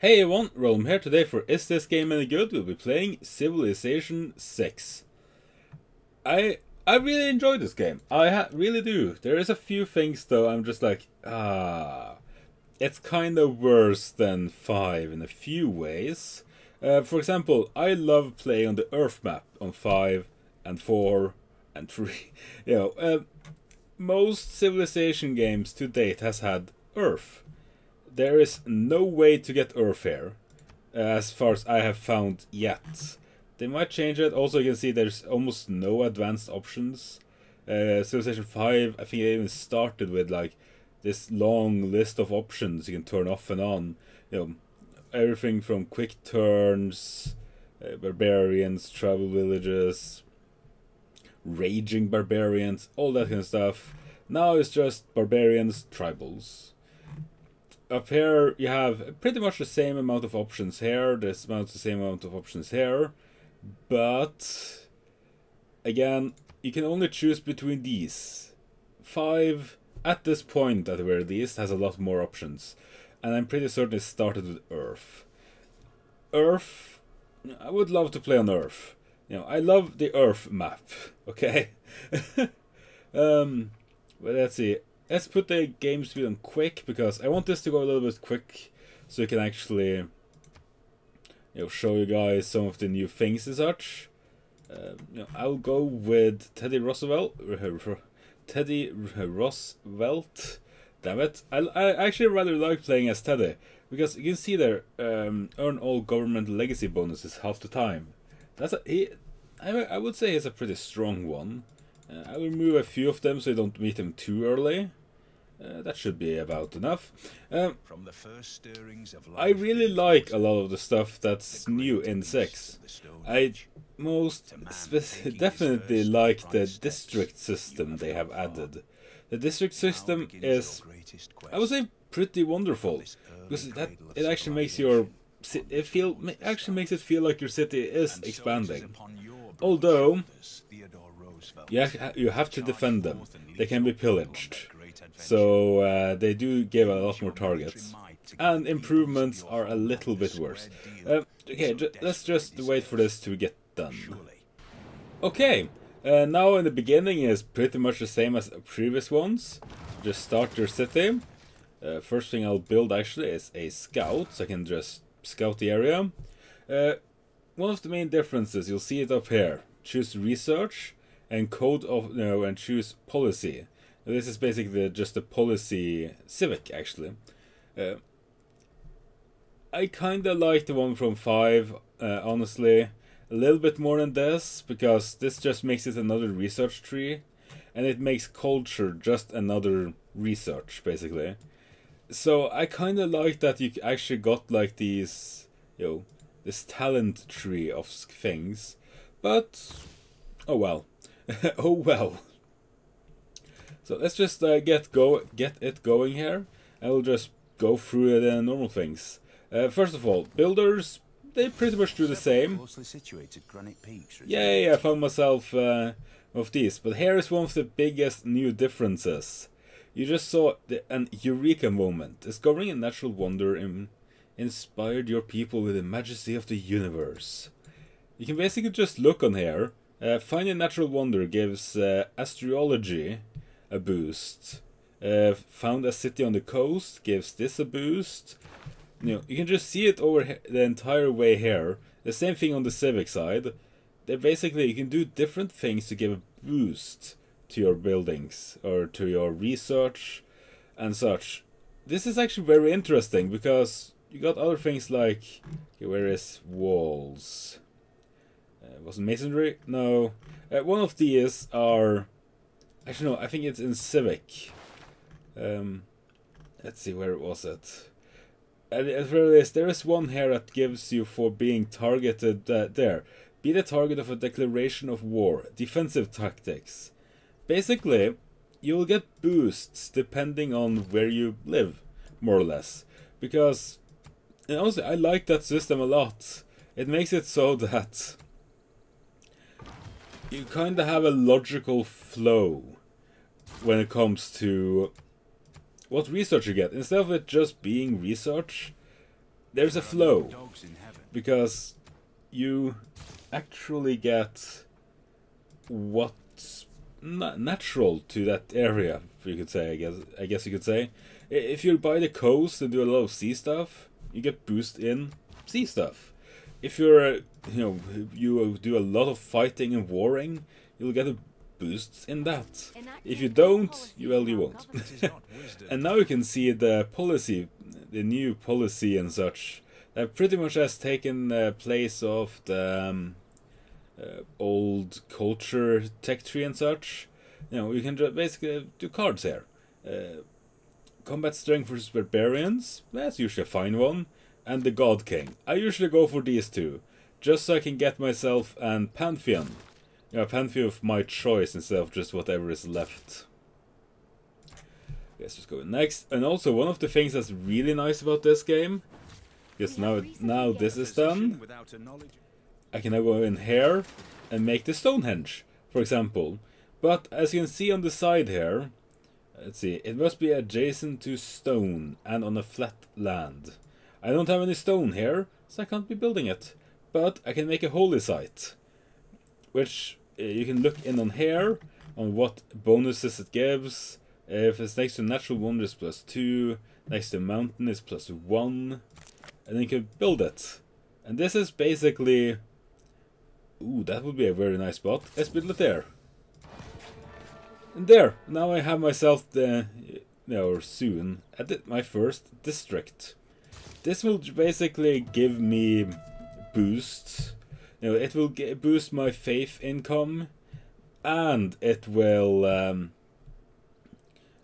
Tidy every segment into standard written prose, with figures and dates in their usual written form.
Hey everyone, Realm here today for Is This Game Any Good? We'll be playing Civilization 6. I really enjoy this game. I really do. There is a few things though I'm just like, it's kind of worse than 5 in a few ways. For example, I love playing on the Earth map on 5 and 4 and 3. Most Civilization games to date has had Earth. There is no way to get Earth here, as far as I have found yet. They might change it. Also, you can see there's almost no advanced options. Civilization 5, I think it even started with like this long list of options you can turn off and on. Everything from quick turns, barbarians, travel villages, raging barbarians, all that kind of stuff. Now it's just barbarians, tribals. Up here you have pretty much the same amount of options here, the same amount of options here, but again, you can only choose between these. 5, at this point at the very least, has a lot more options, and I'm pretty certain it started with Earth. Earth, I would love to play on Earth. I love the Earth map, okay? But let's see. Let's put the game speed on quick, because I want this to go a little bit quick, so you can actually, show you guys some of the new things and such. I'll go with Teddy Roosevelt. Damn it! I actually rather like playing as Teddy, because you can see there, earn all government legacy bonuses half the time. I would say he's a pretty strong one. I will remove a few of them so you don't meet him too early. That should be about enough. From the first stirrings of life, I really like a lot of the stuff that's new in 6. I definitely like the district system they have added. The district system is, I would say, pretty wonderful, because it actually makes it feel like your city is expanding. Although you have to defend them. They can be pillaged. So they do give a lot more targets. And improvements are a little bit worse. Okay, let's just wait for this to get done. Okay, now in the beginning is pretty much the same as previous ones. Just start your city. First thing I'll build actually is a scout, so I can just scout the area. One of the main differences, you'll see it up here. Choose research and and choose policy. This is basically just a policy civic, actually. I kinda like the one from 5, honestly. A little bit more than this, because this just makes it another research tree, and it makes culture just another research, basically. So I kinda like that you actually got like these, this talent tree of things, but oh well. Oh well. So let's just get it going here. I will just go through the normal things. First of all, builders, they pretty much do the same. Yay, I found myself of these. But here is one of the biggest new differences. You just saw an eureka moment. Discovering a natural wonder inspired your people with the majesty of the universe. You can basically just look on here. Finding a natural wonder gives astrology a boost. Found a city on the coast gives this a boost. You can just see it over the entire way here. The same thing on the civic side. Basically, you can do different things to give a boost to your buildings or to your research and such. This is actually very interesting, because you got other things like, where is walls? Wasn't masonry? No. One of these are, actually no, I think it's in civic. Let's see, where was it? There is one here that gives you for being targeted there. Be the target of a declaration of war. Defensive tactics. Basically, you'll get boosts depending on where you live, more or less. Because, and honestly, I like that system a lot. It makes it so that you kind of have a logical flow when it comes to what research you get. Instead of it just being research, there's a flow, because you actually get what's natural to that area, you could say. I guess you could say, if you're by the coast and do a lot of sea stuff, you get boost in sea stuff. If you're you do a lot of fighting and warring, you'll get a boost in that. If you don't, you won't. And now you can see the policy, the new policy and such, that pretty much has taken place of the old culture tech tree and such. You can just basically do cards here. Combat strength versus barbarians, that's usually a fine one. And the God King. I usually go for these two, just so I can get myself an pantheon. A pantheon of my choice instead of just whatever is left. Let's just go next. And also, one of the things that's really nice about this game, because now this is done, I can now go in here and make the Stonehenge, for example. But as you can see on the side here, let's see, it must be adjacent to stone and on a flat land. I don't have any stone here, so I can't be building it. But I can make a holy site, which you can look in on here, on what bonuses it gives. If it's next to natural wonder, it's +2, next to mountain it's +1, and then you can build it. And this is basically... Ooh, that would be a very nice spot. Let's build it there. And there, now I have myself or soon, my first district. This will basically give me boosts. It will boost my faith income, and it will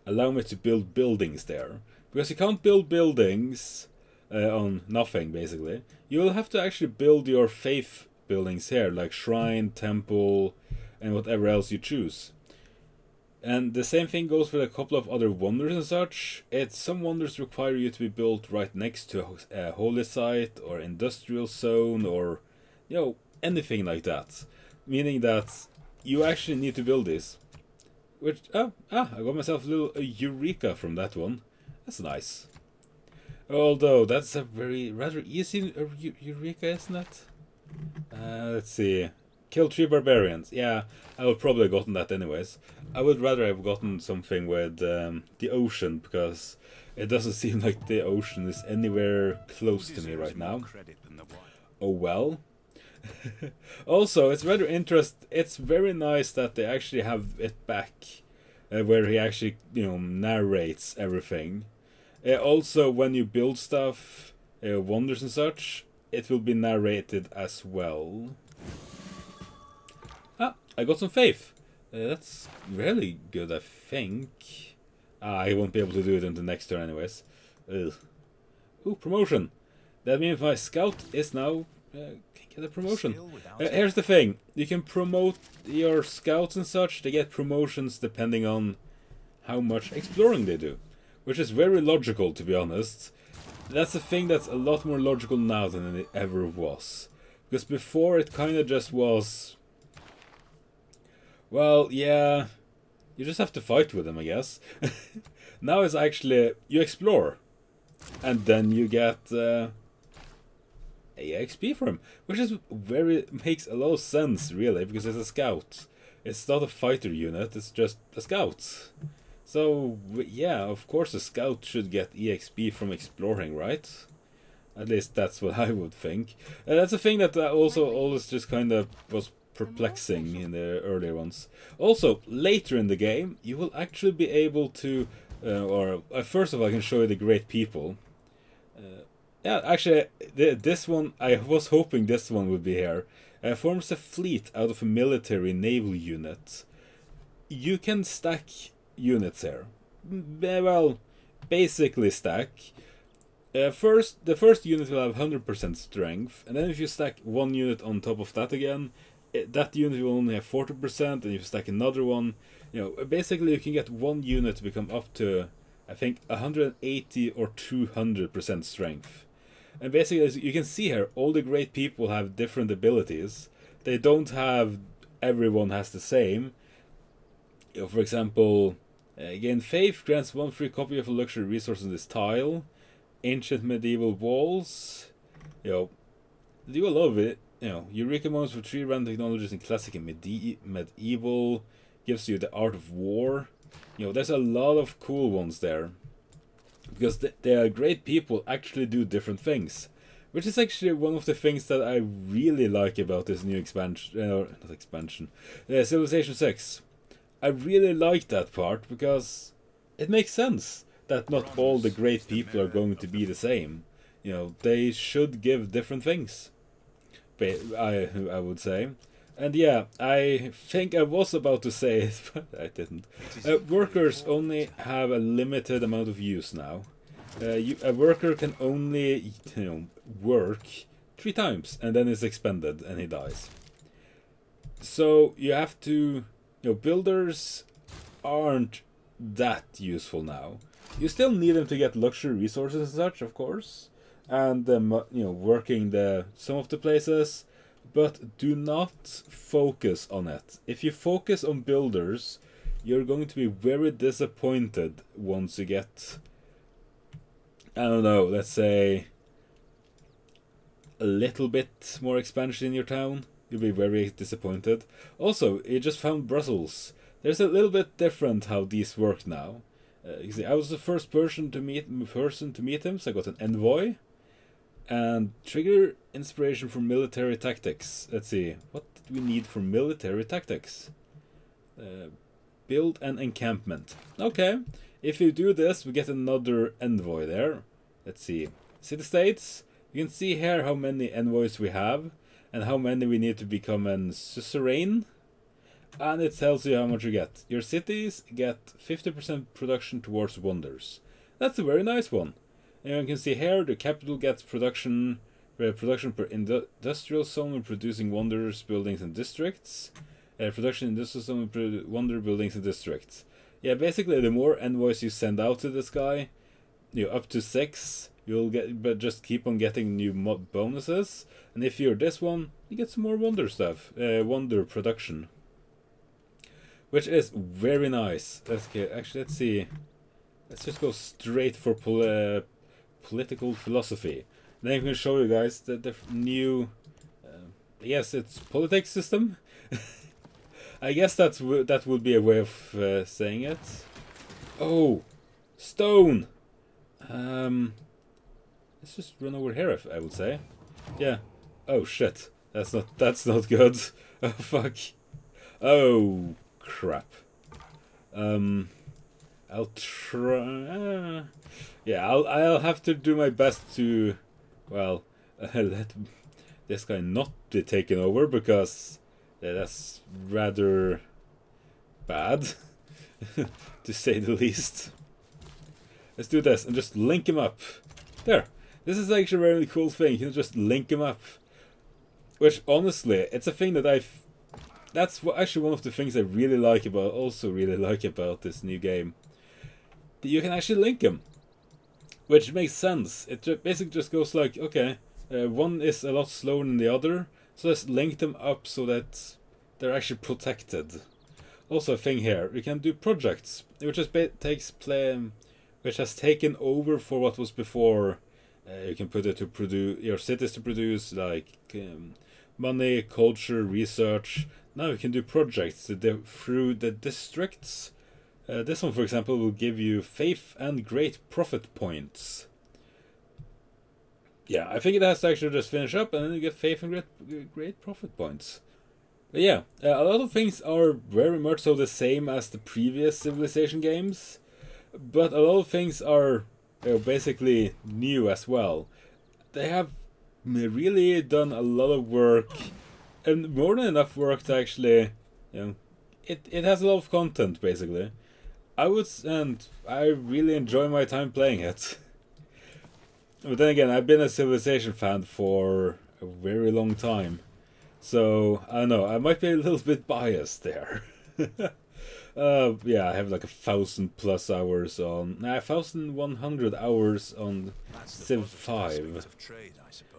allow me to build buildings there. Because you can't build buildings on nothing, basically. You will have to actually build your faith buildings here, like shrine, temple, and whatever else you choose. And the same thing goes with a couple of other wonders and such. Some wonders require you to be built right next to a holy site or industrial zone or, anything like that. Meaning that you actually need to build this. Which, I got myself a little eureka from that one. That's nice. Although, that's a rather easy eureka, isn't it? Let's see. Kill 3 barbarians. Yeah, I would probably have gotten that anyways. I would rather have gotten something with the ocean, because it doesn't seem like the ocean is anywhere close to me right now. Oh well. Also, it's rather interesting. It's very nice that they actually have it back, where he actually, narrates everything. Also, when you build stuff, wonders and such, it will be narrated as well. I got some faith. That's really good, I think. I won't be able to do it in the next turn anyways. Ugh. Ooh, promotion. That means my scout is now... can get a promotion. Here's the thing. You can promote your scouts and such. They get promotions depending on how much exploring they do. Which is very logical, to be honest. That's a thing that's a lot more logical now than it ever was. Because before it kind of just was... Well, yeah, you just have to fight with them, I guess. Now it's actually, you explore, and then you get EXP from him, which is makes a lot of sense, really, because it's a scout. It's not a fighter unit, it's just a scout. So, yeah, of course a scout should get EXP from exploring, right? At least that's what I would think. That's a thing that also always just kind of was perplexing in the earlier ones. Also, later in the game, you will actually be able to, first of all, I can show you the great people. Yeah, actually, this one, I was hoping this one would be here. Forms a fleet out of a military naval unit. You can stack units here. Well, basically stack. The first unit will have 100% strength, and then if you stack one unit on top of that again, that unit will only have 40%, and if you stack another one, basically you can get one unit to become up to, I think, 180 or 200% strength. And basically, as you can see here, all the great people have different abilities. They don't have, everyone has the same. For example, again, Faith grants one free copy of a luxury resource in this tile. ancient medieval walls. You know, they do a lot of it. You know, Eureka moments for 3 random technologies in classic and medieval. Gives you the art of war. You know, there's a lot of cool ones there. Because they are great people actually do different things. Which is actually one of the things that I really like about this new expansion. Not expansion. Civilization 6. I really like that part because it makes sense that not all the great people are going to be the same. You know, they should give different things. I would say. And yeah, I think I was about to say it, but I didn't. Workers only have a limited amount of use now. A worker can only, work 3 times, and then it's expended, and he dies. So you have to, builders aren't that useful now. You still need them to get luxury resources and such, of course, and working some of the places. But do not focus on it. If you focus on builders, you're going to be very disappointed once you get, I don't know, let's say a little bit more expansion in your town. You'll be very disappointed. Also, you just found Brussels. There's a little bit different how these work now. You see, I was the first person to meet him, so I got an envoy. And trigger inspiration for military tactics. Let's see, what do we need for military tactics? Build an encampment. Okay, if you do this, we get another envoy there. Let's see, city-states. You can see here how many envoys we have and how many we need to become a suzerain. And it tells you how much you get. Your cities get 50% production towards wonders. That's a very nice one. And you can see here the capital gets production per industrial zone producing wonders, buildings and districts. Production industrial zone wonder buildings and districts. Yeah, basically the more envoys you send out to this guy, up to 6, you'll get, but just keep on getting new bonuses. And if you're this one, you get some more wonder stuff, wonder production, which is very nice. Actually, let's see. Let's just go straight for political philosophy. Then I'm going to show you guys the new, yes, it's politics system. I guess that would be a way of saying it. Oh, stone. Let's just run over here, I would say. Yeah. Oh shit. That's not good. Oh fuck. Oh crap. I'll try. Yeah, I'll have to do my best to, well, let this guy not be taken over, because that's rather bad, to say the least. Let's do this and just link him up. There. This is actually a really cool thing. You can just link him up. Which, honestly, it's a thing that that's actually one of the things I really like about this new game. That you can actually link them. Which makes sense. It basically just goes like, okay, one is a lot slower than the other, so let's link them up so that they're actually protected. Also a thing here, you can do projects, which has taken over for what was before. You can put it to produce your cities to produce like money, culture, research. Now you can do projects through the districts. This one, for example, will give you faith and great profit points. Yeah, I think it has to actually just finish up, and then you get faith and great profit points. But yeah, a lot of things are very much so the same as the previous Civilization games, but a lot of things are basically new as well. They have really done a lot of work, and more than enough work to actually, it has a lot of content basically. And I really enjoy my time playing it. But then again, I've been a Civilization fan for a very long time, so I don't know, I might be a little bit biased there. Yeah, I have like 1,000+ hours on, 1,100 hours on Civ 5.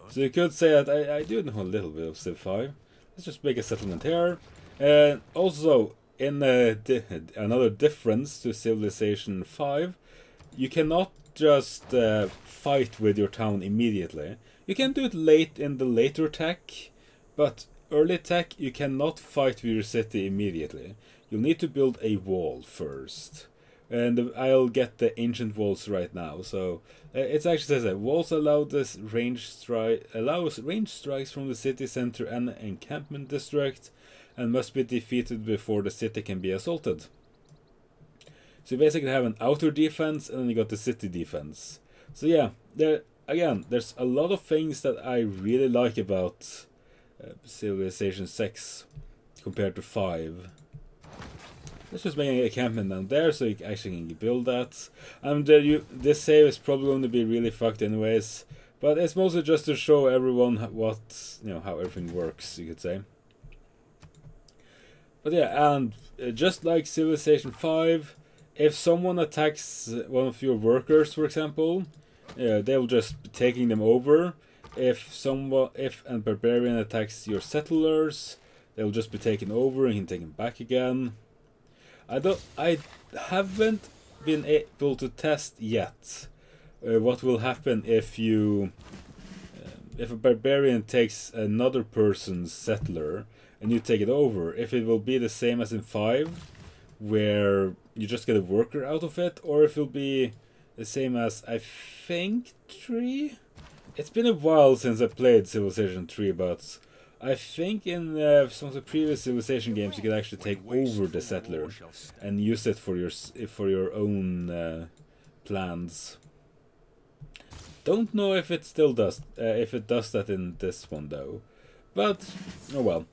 So you could say that I do know a little bit of Civ 5. Let's just make a settlement here. And also, in another difference to Civilization 5, you cannot just fight with your town immediately. You can do it late in the later tech, but early tech you cannot fight with your city immediately. You'll need to build a wall first. And I'll get the ancient walls right now. So it actually says that walls allows range strikes from the city center and encampment district, and must be defeated before the city can be assaulted. So you basically have an outer defense, and then you got the city defense. So yeah, there's a lot of things that I really like about Civilization 6 compared to 5. Let's just make an encampment down there so you actually can build that. And this save is probably going to be really fucked anyways, but it's mostly just to show everyone how everything works, you could say. But yeah, and just like Civilization 5, if someone attacks one of your workers, for example, they'll just be taking them over. If a barbarian attacks your settlers, they'll just be taken over and you can take them back again. I haven't been able to test yet what will happen if a barbarian takes another person's settler and you take it over. If it will be the same as in 5, where you just get a worker out of it, or if it'll be the same as, I think, 3? It's been a while since I played Civilization 3, but I think in some of the previous Civilization games you could actually take over the settler and use it for your own plans. Don't know if it still does, if it does that in this one though. But, oh well.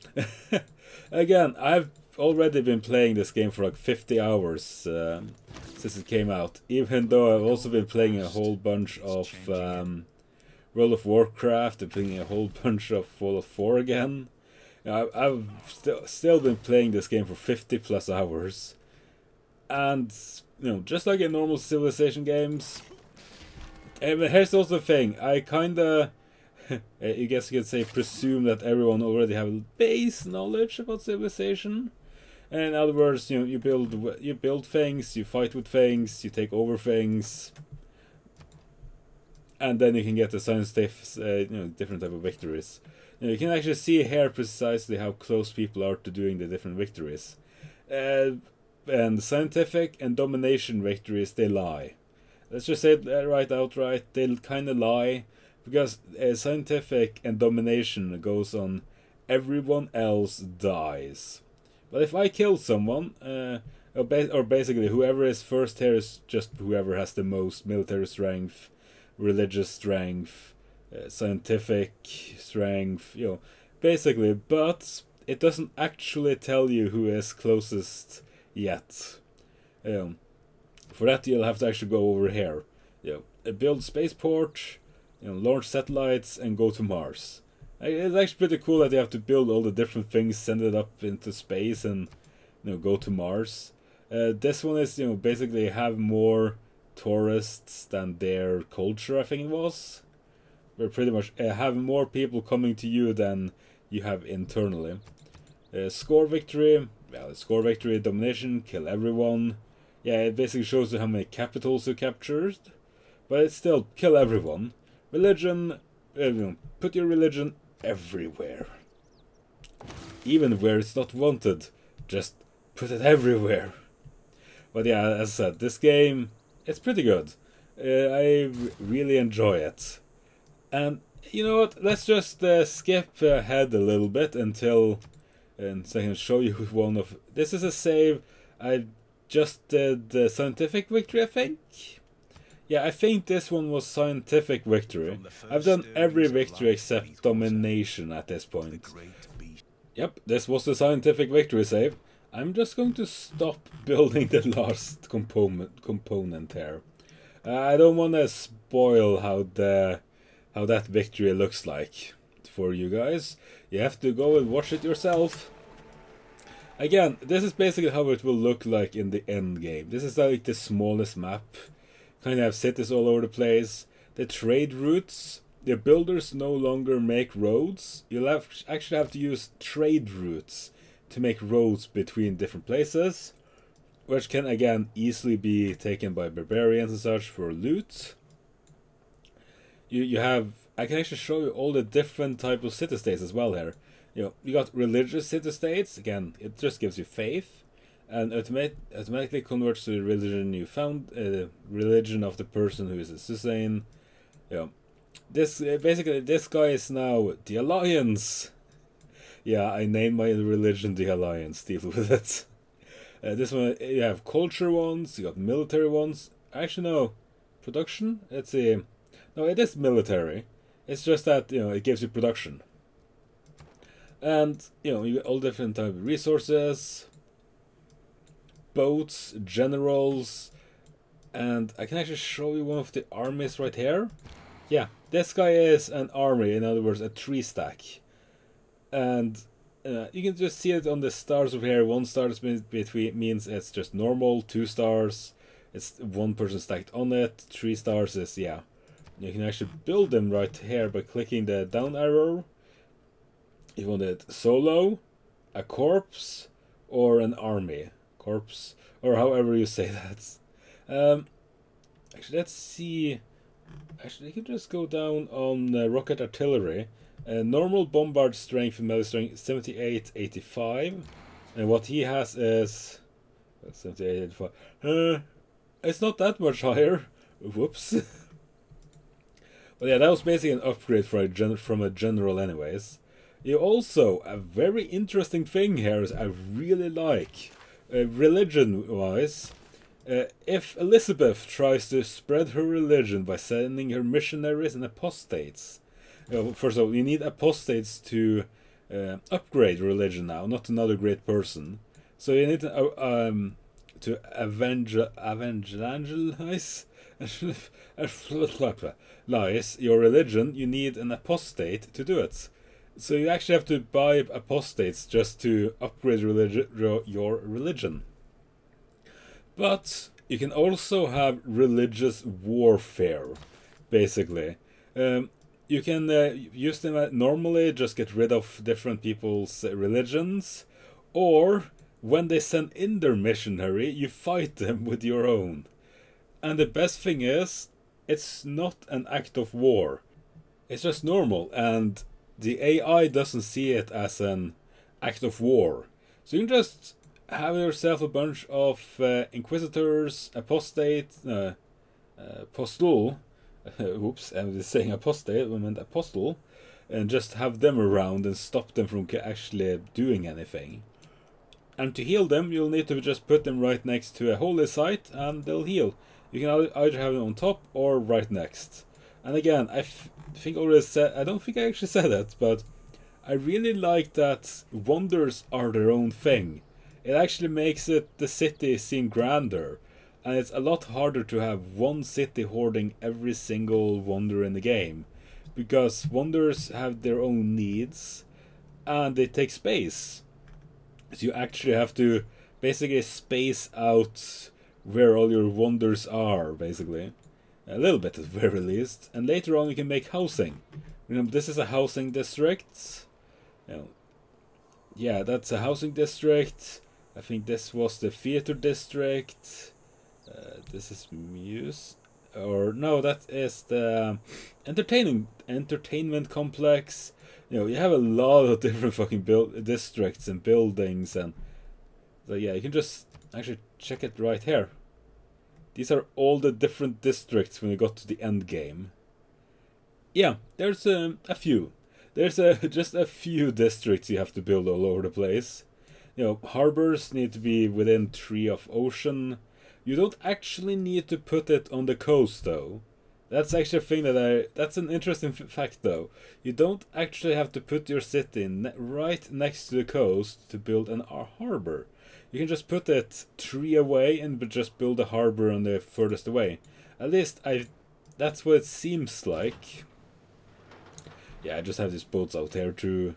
Again, I've already been playing this game for like 50 hours since it came out. Even though I've also been playing a whole bunch of World of Warcraft and playing a whole bunch of Fallout 4 again. I've still been playing this game for 50 plus hours. And, just like in normal Civilization games, here's also the thing, I kinda, I guess you could say, presume that everyone already have base knowledge about Civilization. And in other words, you build things, you fight with things, you take over things, and then you can get the different type of victories. You can actually see here precisely how close people are to doing the different victories. And scientific and domination victories, they lie. Let's just say it right outright, they kind of lie, because scientific and domination goes on everyone else dies. But if I kill someone, or basically whoever is first here is just whoever has the most military strength, religious strength, scientific strength, basically, but it doesn't actually tell you who is closest yet. For that you'll have to actually go over here. Build spaceport, launch satellites, and go to Mars. It's actually pretty cool that you have to build all the different things, send it up into space, and go to Mars. This one is basically have more tourists than their culture, I think it was. We're pretty much have more people coming to you than you have internally. Score victory, domination, kill everyone. Yeah, it basically shows you how many capitals you captured, but it's still kill everyone. Religion, put your religion everywhere. Even where it's not wanted, just put it everywhere. But yeah, as I said, this game, it's pretty good. I really enjoy it. And you know what, let's just skip ahead a little bit so I can show you one of... This is a save. I just did the scientific victory, I think. Yeah, I think this one was scientific victory. I've done every victory except domination at this point. Yep, this was the scientific victory save. I'm just going to stop building the last component here. I don't want to spoil how that victory looks like for you guys. You have to go and watch it yourself. Again, this is basically how it will look like in the end game. This is like the smallest map. Kind of have cities all over the place. The trade routes, the builders no longer make roads. You'll actually have to use trade routes to make roads between different places. which can again easily be taken by barbarians and such for loot. You have, I can actually show you all the different types of city-states as well here. You got religious city-states, again, it just gives you faith, and automatically converts to the religion you found, religion of the person who is a Suzanne. This basically, this guy is now the Alliance. Yeah, I named my religion the Alliance, deal with it. This one, you have culture ones, you got military ones. Actually, no, production? Let's see. No, it is military. It's just that, it gives you production. And, you get all different type of resources, boats, generals, and I can actually show you one of the armies right here. Yeah, this guy is an army, in other words, a 3-stack. And you can just see it on the stars over here. 1 star means it's just normal, 2 stars, it's 1 person stacked on it, 3 stars is, yeah. You can actually build them right here by clicking the down arrow. You want it solo, a corpse, or an army. Corpse, or however you say that. Actually, let's see. Actually, you can just go down on rocket artillery. Normal bombard strength and melee strength 7885. And what he has is 7885. It's not that much higher. Whoops. But yeah, that was basically an upgrade from a general anyways. You also, a very interesting thing here is I really like, religion-wise, if Elizabeth tries to spread her religion by sending her missionaries and apostates. First of all, you need apostates to upgrade religion now, not another great person. So you need to evangelize your religion. You need an apostate to do it. So you actually have to buy apostates just to upgrade your religion. But you can also have religious warfare, basically. You can use them normally, just get rid of different people's religions, or when they send in their missionary, you fight them with your own. And the best thing is, it's not an act of war. It's just normal, and the AI doesn't see it as an act of war. So you can just have yourself a bunch of inquisitors, apostate, apostle. Oops, I was saying apostate, I meant apostle. And just have them around and stop them from actually doing anything. And to heal them, you'll need to just put them right next to a holy site and they'll heal. You can either have them on top or right next. And again, I think I already said, I don't think I actually said that, but I really like that wonders are their own thing. It actually makes the city seem grander. And it's a lot harder to have one city hoarding every single wonder in the game. Because wonders have their own needs and they take space. So you actually have to basically space out where all your wonders are, basically. A little bit at the very least. And later on you can make housing. Remember, this is a housing district. Yeah, that's a housing district. I think this was the theater district. This is Muse. Or no, that is the entertainment complex. You have a lot of different fucking districts and buildings, and so yeah, you can just actually check it right here. These are all the different districts when you got to the end game. Yeah, there's a few. There's just a few districts you have to build all over the place. Harbors need to be within 3 of ocean. You don't actually need to put it on the coast, though. That's actually a thing that's an interesting fact, though. You don't actually have to put your city right next to the coast to build an harbor. You can just put it 3 away and just build a harbor on the furthest away. At least that's what it seems like. Yeah, I just have these boats out here to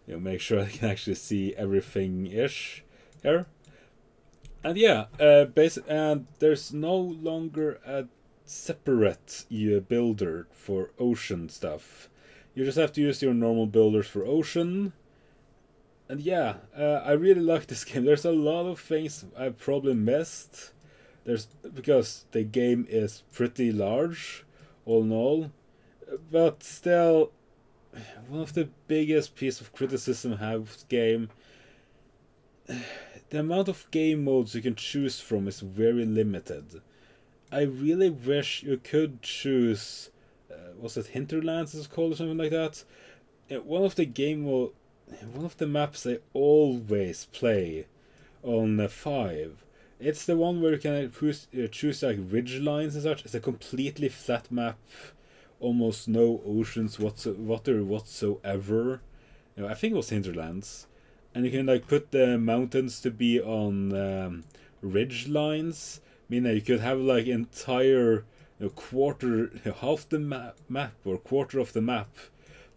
make sure I can actually see everything-ish here. And yeah, and there's no longer a separate builder for ocean stuff. You just have to use your normal builders for ocean. And yeah, I really like this game. There's a lot of things I probably missed. Because the game is pretty large, all in all. But still, one of the biggest piece of criticism I have of the game, the amount of game modes you can choose from is very limited. I really wish you could choose, was it Hinterlands it's called or something like that? One of the maps I always play on 5. It's the one where you can choose like ridge lines and such. It's a completely flat map, almost no oceans water whatsoever. I think it was Hinterlands, and you can like put the mountains to be on ridge lines. Meaning you could have like entire quarter, half the map or quarter of the map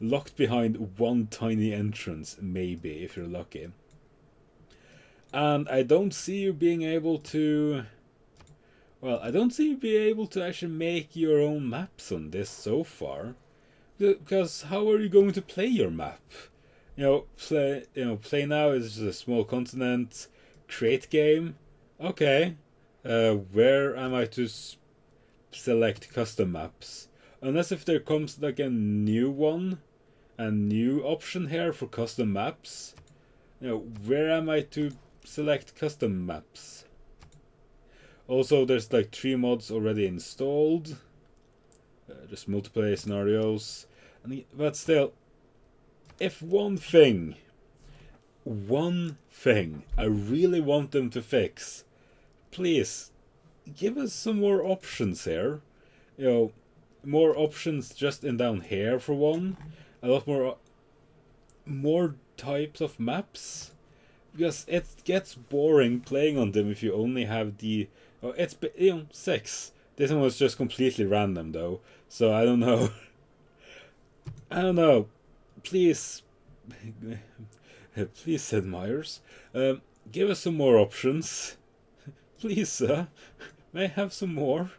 locked behind one tiny entrance, maybe if you're lucky. And I don't see you being able to. Well, I don't see you being able to actually make your own maps on this so far. Because how are you going to play your map? Play now is just a small continent, create game. Okay, where am I to select custom maps? Unless if there comes like a new option here for custom maps. Where am I to select custom maps? Also, there's like 3 mods already installed, just multiplayer scenarios, but still, if one thing I really want them to fix, please give us some more options here. More options just in down here for one, a lot more types of maps. Because it gets boring playing on them if you only have the... it's 6. This one was just completely random though, so I don't know. I don't know. Please, please, Sid Meier's, give us some more options. Please, sir, may I have some more?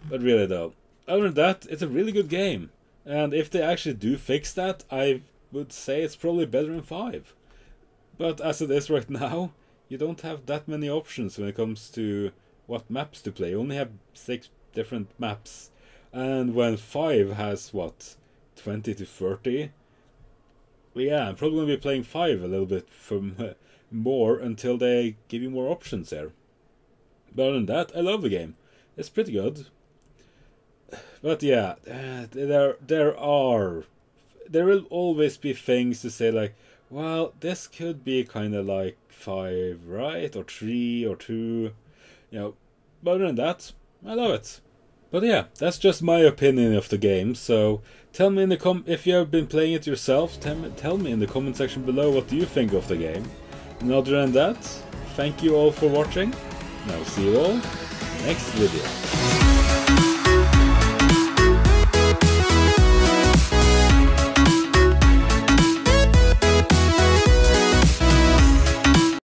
But really though, other than that, it's a really good game. And if they actually do fix that, I would say it's probably better than 5. But as it is right now, you don't have that many options when it comes to what maps to play. You only have 6 different maps. And when 5 has, 20 to 30? Well, yeah, I'm probably going to be playing 5 a little bit more until they give you more options there. But other than that, I love the game. It's pretty good. But yeah, there will always be things to say like, well, this could be kind of like 5, right? Or 3 or 2. But other than that, I love it. But yeah, that's just my opinion of the game. So tell me in the if you have been playing it yourself, tell me in the comment section below what do you think of the game. And other than that, thank you all for watching. And I'll see you all next video.